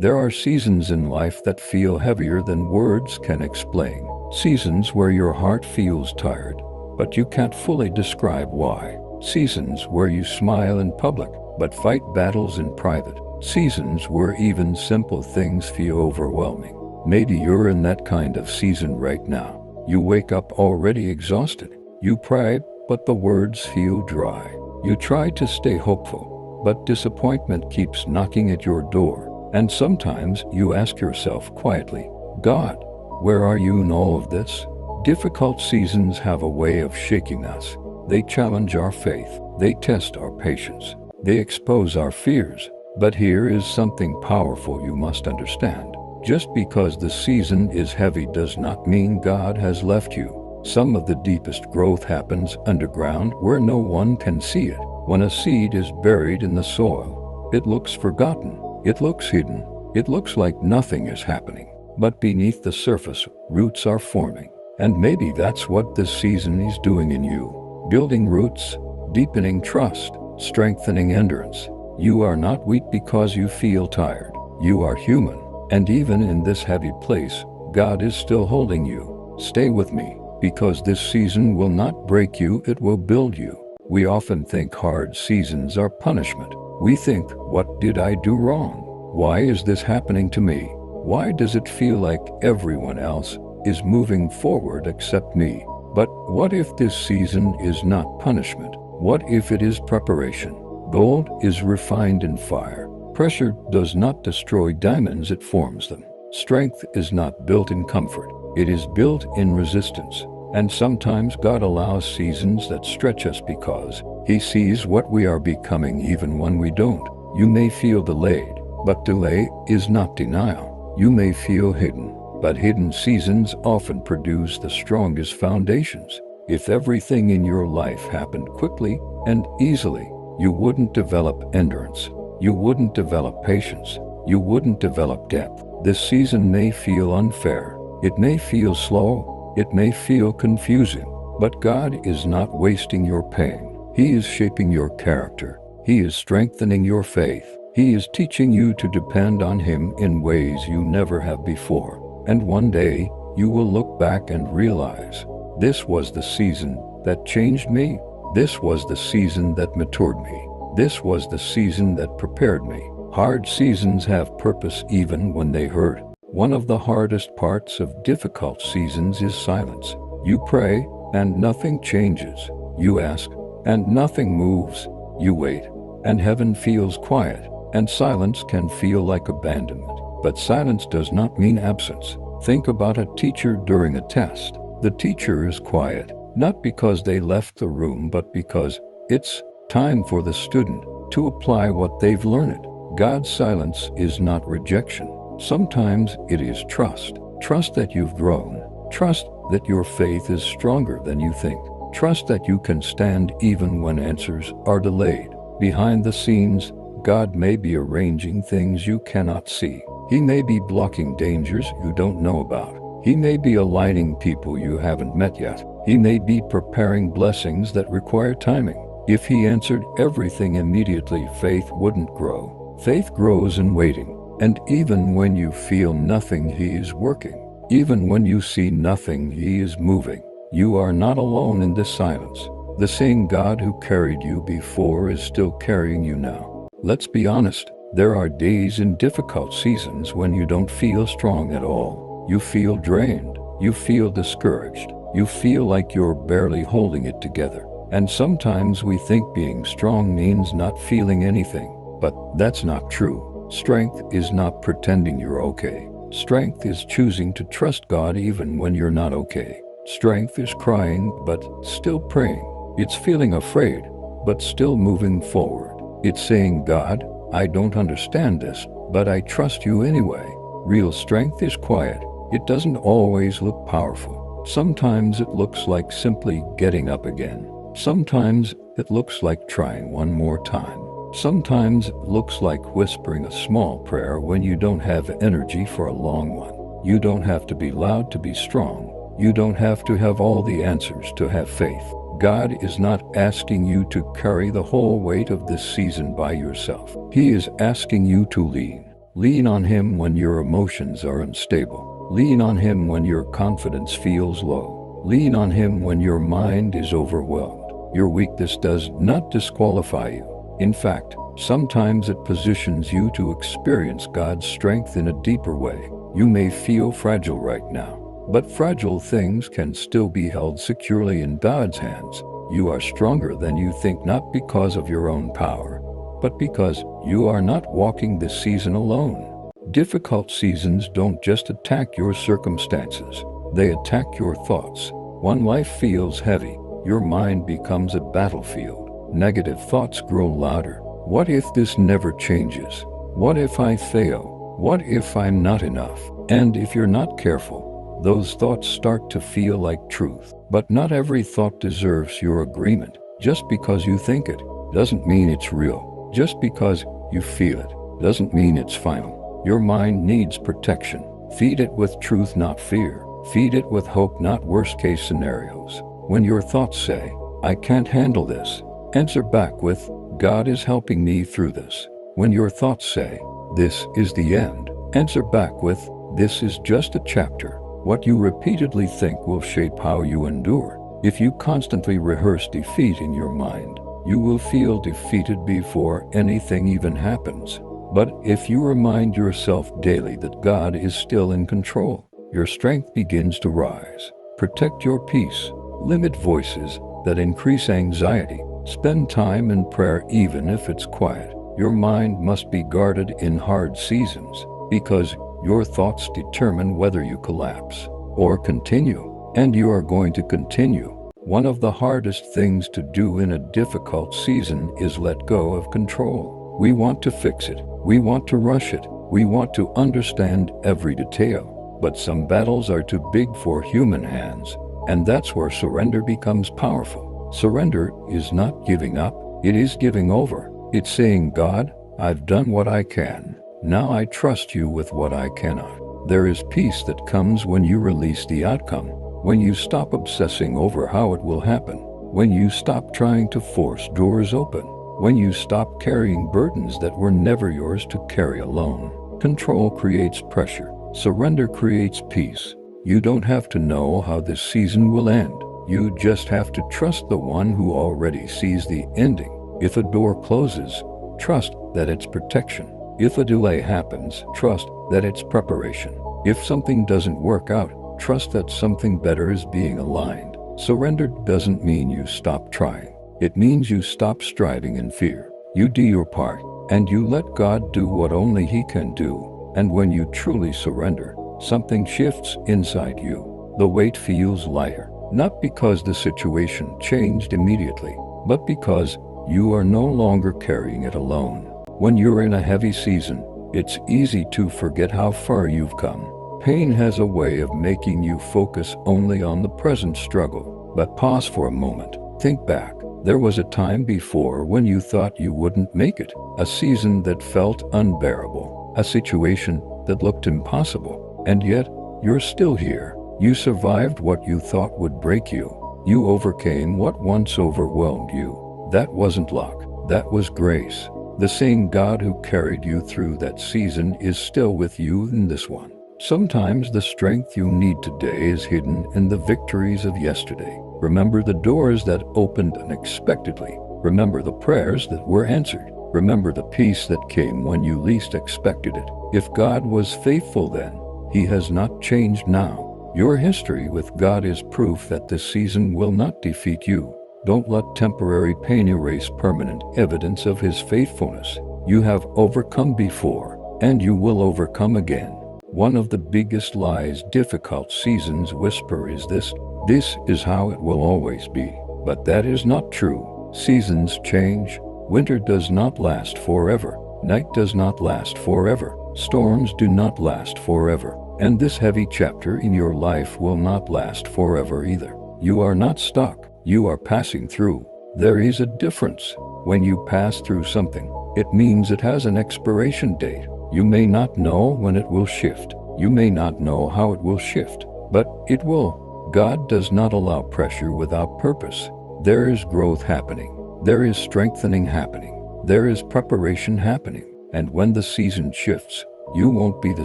There are seasons in life that feel heavier than words can explain. Seasons where your heart feels tired, but you can't fully describe why. Seasons where you smile in public, but fight battles in private. Seasons where even simple things feel overwhelming. Maybe you're in that kind of season right now. You wake up already exhausted. You pray, but the words feel dry. You try to stay hopeful, but disappointment keeps knocking at your door. And sometimes you ask yourself quietly, God, where are you in all of this? Difficult seasons have a way of shaking us. They challenge our faith. They test our patience. They expose our fears. But here is something powerful you must understand. Just because the season is heavy does not mean God has left you. Some of the deepest growth happens underground where no one can see it. When a seed is buried in the soil, it looks forgotten. It looks hidden. It looks like nothing is happening. But beneath the surface, roots are forming. And maybe that's what this season is doing in you. Building roots, deepening trust, strengthening endurance. You are not weak because you feel tired. You are human. And even in this heavy place, God is still holding you. Stay with me, because this season will not break you, it will build you. We often think hard seasons are punishment. We think, what did I do wrong? Why is this happening to me? Why does it feel like everyone else is moving forward except me? But what if this season is not punishment? What if it is preparation? Gold is refined in fire. Pressure does not destroy diamonds, it forms them. Strength is not built in comfort. It is built in resistance. And sometimes God allows seasons that stretch us because He sees what we are becoming even when we don't. You may feel delayed, but delay is not denial. You may feel hidden, but hidden seasons often produce the strongest foundations. If everything in your life happened quickly and easily, you wouldn't develop endurance. You wouldn't develop patience. You wouldn't develop depth. This season may feel unfair. It may feel slow. It may feel confusing. But God is not wasting your pain. He is shaping your character. He is strengthening your faith. He is teaching you to depend on Him in ways you never have before. And one day, you will look back and realize, this was the season that changed me. This was the season that matured me. This was the season that prepared me. Hard seasons have purpose even when they hurt. One of the hardest parts of difficult seasons is silence. You pray, and nothing changes. You ask, and nothing moves. You wait, and heaven feels quiet, and silence can feel like abandonment. But silence does not mean absence. Think about a teacher during a test. The teacher is quiet, not because they left the room, but because it's time for the student to apply what they've learned. God's silence is not rejection. Sometimes it is trust. Trust that you've grown. Trust that your faith is stronger than you think. Trust that you can stand even when answers are delayed. Behind the scenes, God may be arranging things you cannot see. He may be blocking dangers you don't know about. He may be aligning people you haven't met yet. He may be preparing blessings that require timing. If He answered everything immediately, faith wouldn't grow. Faith grows in waiting. And even when you feel nothing, He is working. Even when you see nothing, He is moving. You are not alone in this silence. The same God who carried you before is still carrying you now. Let's be honest. There are days in difficult seasons when you don't feel strong at all. You feel drained. You feel discouraged. You feel like you're barely holding it together. And sometimes we think being strong means not feeling anything. But that's not true. Strength is not pretending you're okay. Strength is choosing to trust God even when you're not okay. Strength is crying but still praying. It's feeling afraid but still moving forward. It's saying, God, I don't understand this, but I trust you anyway. Real strength is quiet. It doesn't always look powerful. Sometimes it looks like simply getting up again. Sometimes it looks like trying one more time. Sometimes it looks like whispering a small prayer when you don't have energy for a long one. You don't have to be loud to be strong. You don't have to have all the answers to have faith. God is not asking you to carry the whole weight of this season by yourself. He is asking you to lean. Lean on Him when your emotions are unstable. Lean on Him when your confidence feels low. Lean on Him when your mind is overwhelmed. Your weakness does not disqualify you. In fact, sometimes it positions you to experience God's strength in a deeper way. You may feel fragile right now, but fragile things can still be held securely in God's hands. You are stronger than you think, not because of your own power, but because you are not walking this season alone. Difficult seasons don't just attack your circumstances, they attack your thoughts. When life feels heavy, your mind becomes a battlefield. Negative thoughts grow louder. What if this never changes? What if I fail? What if I'm not enough? And if you're not careful, those thoughts start to feel like truth. But not every thought deserves your agreement. Just because you think it doesn't mean it's real. Just because you feel it doesn't mean it's final. Your mind needs protection. Feed it with truth, not fear. Feed it with hope, not worst-case scenarios. When your thoughts say, "I can't handle this," answer back with, "God is helping me through this." When your thoughts say, "This is the end," answer back with, "This is just a chapter." What you repeatedly think will shape how you endure. If you constantly rehearse defeat in your mind, you will feel defeated before anything even happens. But if you remind yourself daily that God is still in control, your strength begins to rise. Protect your peace. Limit voices that increase anxiety. Spend time in prayer even if it's quiet. Your mind must be guarded in hard seasons, because your thoughts determine whether you collapse or continue. And you are going to continue. One of the hardest things to do in a difficult season is let go of control. We want to fix it. We want to rush it. We want to understand every detail. But some battles are too big for human hands. And that's where surrender becomes powerful. Surrender is not giving up. It is giving over. It's saying, "God, I've done what I can. Now I trust you with what I cannot." There is peace that comes when you release the outcome, when you stop obsessing over how it will happen, when you stop trying to force doors open, when you stop carrying burdens that were never yours to carry alone. Control creates pressure. Surrender creates peace. You don't have to know how this season will end. You just have to trust the one who already sees the ending. If a door closes, trust that it's protection. If a delay happens, trust that it's preparation. If something doesn't work out, trust that something better is being aligned. Surrender doesn't mean you stop trying. It means you stop striving in fear. You do your part, and you let God do what only He can do. And when you truly surrender, something shifts inside you. The weight feels lighter, not because the situation changed immediately, but because you are no longer carrying it alone. When you're in a heavy season, it's easy to forget how far you've come. Pain has a way of making you focus only on the present struggle. But pause for a moment. Think back. There was a time before when you thought you wouldn't make it. A season that felt unbearable. A situation that looked impossible. And yet, you're still here. You survived what you thought would break you. You overcame what once overwhelmed you. That wasn't luck. That was grace. The same God who carried you through that season is still with you in this one. Sometimes the strength you need today is hidden in the victories of yesterday. Remember the doors that opened unexpectedly. Remember the prayers that were answered. Remember the peace that came when you least expected it. If God was faithful then, He has not changed now. Your history with God is proof that this season will not defeat you. Don't let temporary pain erase permanent evidence of His faithfulness. You have overcome before, and you will overcome again. One of the biggest lies difficult seasons whisper is this: this is how it will always be. But that is not true. Seasons change. Winter does not last forever. Night does not last forever. Storms do not last forever. And this heavy chapter in your life will not last forever either. You are not stuck. You are passing through. There is a difference. When you pass through something, it means it has an expiration date. You may not know when it will shift. You may not know how it will shift, but it will. God does not allow pressure without purpose. There is growth happening. There is strengthening happening. There is preparation happening. And when the season shifts, You won't be the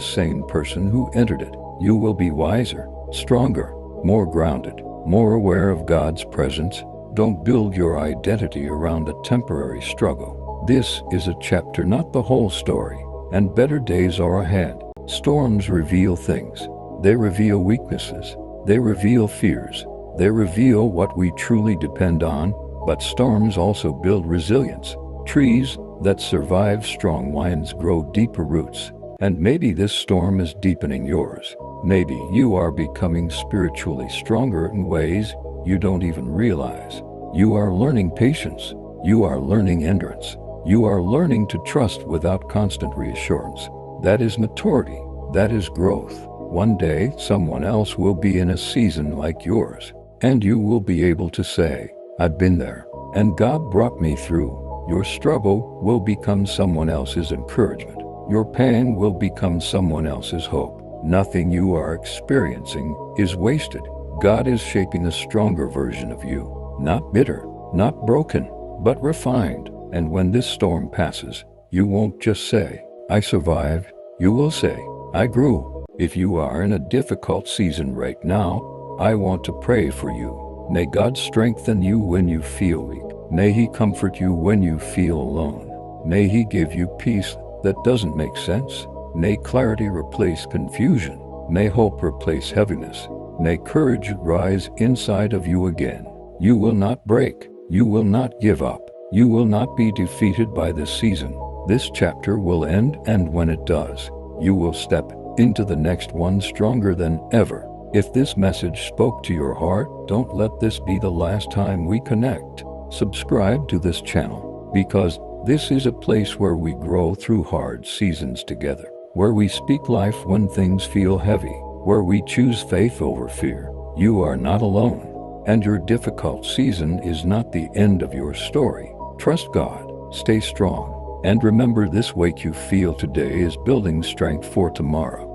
same person who entered it. You will be wiser, stronger, more grounded, more aware of God's presence. Don't build your identity around a temporary struggle. This is a chapter, not the whole story, and better days are ahead. Storms reveal things. They reveal weaknesses. They reveal fears. They reveal what we truly depend on, but storms also build resilience. Trees that survive strong winds grow deeper roots, and maybe this storm is deepening yours. Maybe you are becoming spiritually stronger in ways you don't even realize. You are learning patience. You are learning endurance. You are learning to trust without constant reassurance. That is maturity. That is growth. One day, someone else will be in a season like yours, and you will be able to say, "I've been there, and God brought me through." Your struggle will become someone else's encouragement. Your pain will become someone else's hope. Nothing you are experiencing is wasted. God is shaping a stronger version of you, not bitter, not broken, but refined. And when this storm passes, you won't just say, "I survived." You will say, "I grew." If you are in a difficult season right now, I want to pray for you. May God strengthen you when you feel weak. May He comfort you when you feel alone. May He give you peace that doesn't make sense. May clarity replace confusion. May hope replace heaviness. May courage rise inside of you again. You will not break. You will not give up. You will not be defeated by this season. This chapter will end, and when it does, you will step into the next one stronger than ever. If this message spoke to your heart, don't let this be the last time we connect. Subscribe to this channel, because this is a place where we grow through hard seasons together, where we speak life when things feel heavy, where we choose faith over fear. You are not alone, and your difficult season is not the end of your story. Trust God, stay strong, and remember, this weight you feel today is building strength for tomorrow.